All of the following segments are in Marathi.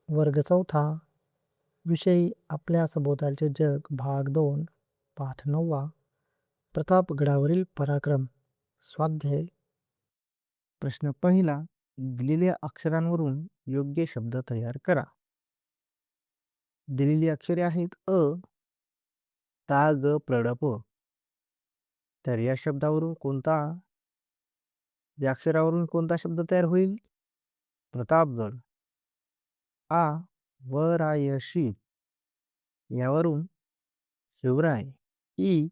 वर्ग चौथा. विषय आपल्या सभोवतालचे जग भाग 2 पाठ 9. प्रतापगडावरील पराक्रम. स्वाध्याय. प्रश्न पहिला. दिलेल्या अक्षरांवरून योग्य शब्द तयार करा. दिलेली अक्षरे आहेत अ, ता, ग, प्रड, प. तर या अक्षरावरून कोणता शब्द तयार होईल? प्रतापगड. आ, वरायशी. यावरून शिवराय. ई,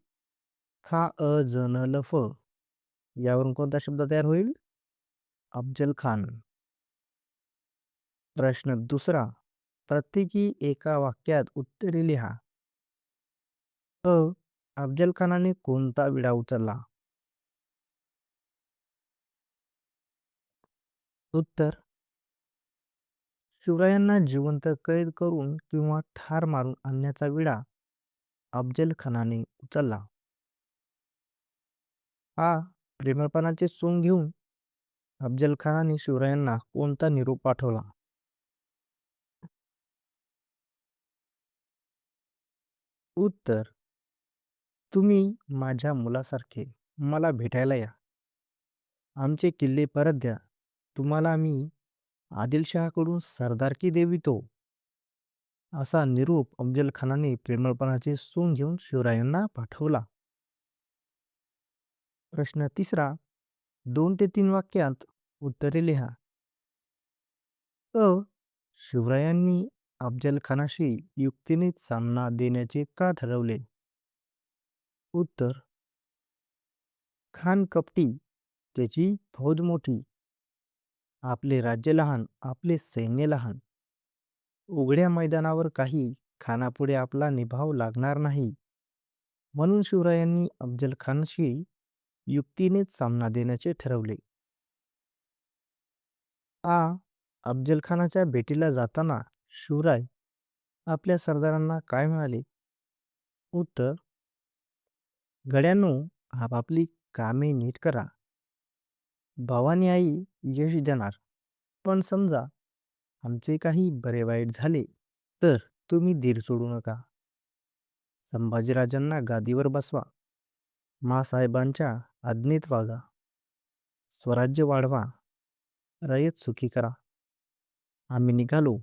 खा, अ, जन, ल, फ. यावरून कोणता शब्द तयार होईल? अफजल खान. प्रश्न दुसरा. प्रत्येकी एका वाक्यात उत्तरे लिहा. अ, अफजल खानाने कोणता विडा उचलला? उत्तर. शिवरायांना जिवंत कैद करून किंवा ठार मारून आणण्याचा विडा अफजल खानाने उचलला. आ, प्रेमळपणाचे सोंग घेऊन अफजल खानाने शिवरायांना कोणता निरोप पाठवला? उत्तर. तुम्ही माझ्या मुलासारखे मला भेटायला या. आमचे किल्ले परत द्या. तुम्हाला मी आदिलशहाकडून सरदारकी देवितो. असा निरोप अफजल खानाने प्रेमळपणाचे सोंग घेऊन शिवरायांना पाठवला. प्रश्न तिसरा. 2 ते 3 वाक्यात उत्तरे लिहा. अ, शिवरायांनी अफजल खानाशी युक्तीनेच सामना देण्याचे का ठरवले? उत्तर. खान कपटी, त्याची फौज मोठी, आपले राज्य लहान, आपले सैन्य लहान. उघड्या मैदानावर काही खानापुढे आपला निभाव लागणार नाही. म्हणून शिवरायांनी अफजल खानशी युक्तीनेच सामना देण्याचे ठरवले. आ, अफजल खानाच्या भेटीला जाताना शिवराय आपल्या सरदारांना काय म्हणाले? उत्तर. गड्यांनो, आपापली कामे नीट करा. भवानी आई यश देणार. पण समजा आमचे काही बरे वाईट झाले तर तुम्ही धीर सोडू नका. संभाजीराजांना गादीवर बसवा. मासाहेबांच्या आज्ञेत वागा. स्वराज्य वाढवा. रयत सुखी करा. आम्ही निघालो,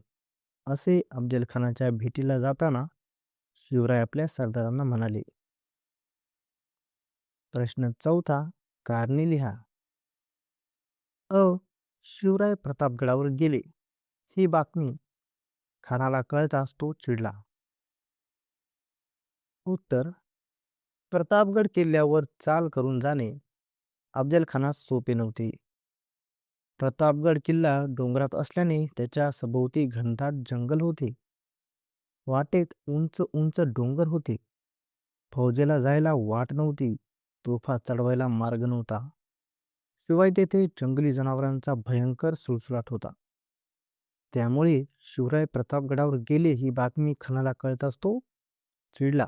असे अफजल खानाच्या भेटीला जाताना शिवराय आपल्या सरदारांना म्हणाले. प्रश्न चौथा. कारणे लिहा. अ, शिवराय प्रतापगडावर गेले ही बातमी खानाला कळताच तो चिडला. उत्तर. प्रतापगड किल्ल्यावर चाल करून जाणे अफजल खानास सोपे नव्हते. प्रतापगड किल्ला डोंगरात असल्याने त्याच्या सभोवती घनदाट जंगल होते. वाटेत उंच उंच डोंगर होते. फौजेला जायला वाट नव्हती. तोफा चढवायला मार्ग नव्हता. शिवाय तेथे जंगली जनावरांचा भयंकर सुळसुळाट होता. त्यामुळे शिवराय प्रतापगडावर गेले ही बातमी खानाला कळताच तो चिडला.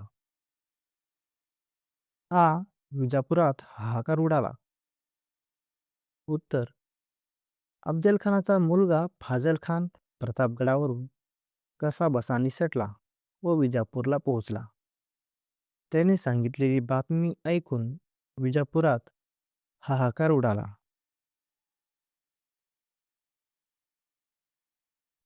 आ, विजापुरात हाहाकार उडाला. उत्तर. अफजल खानाचा मुलगा फाजल खान प्रतापगडावरून कसा बसा निसटला व विजापूरला पोहोचला. त्याने सांगितलेली बातमी ऐकून विजापुरात हाहाकार उडाला.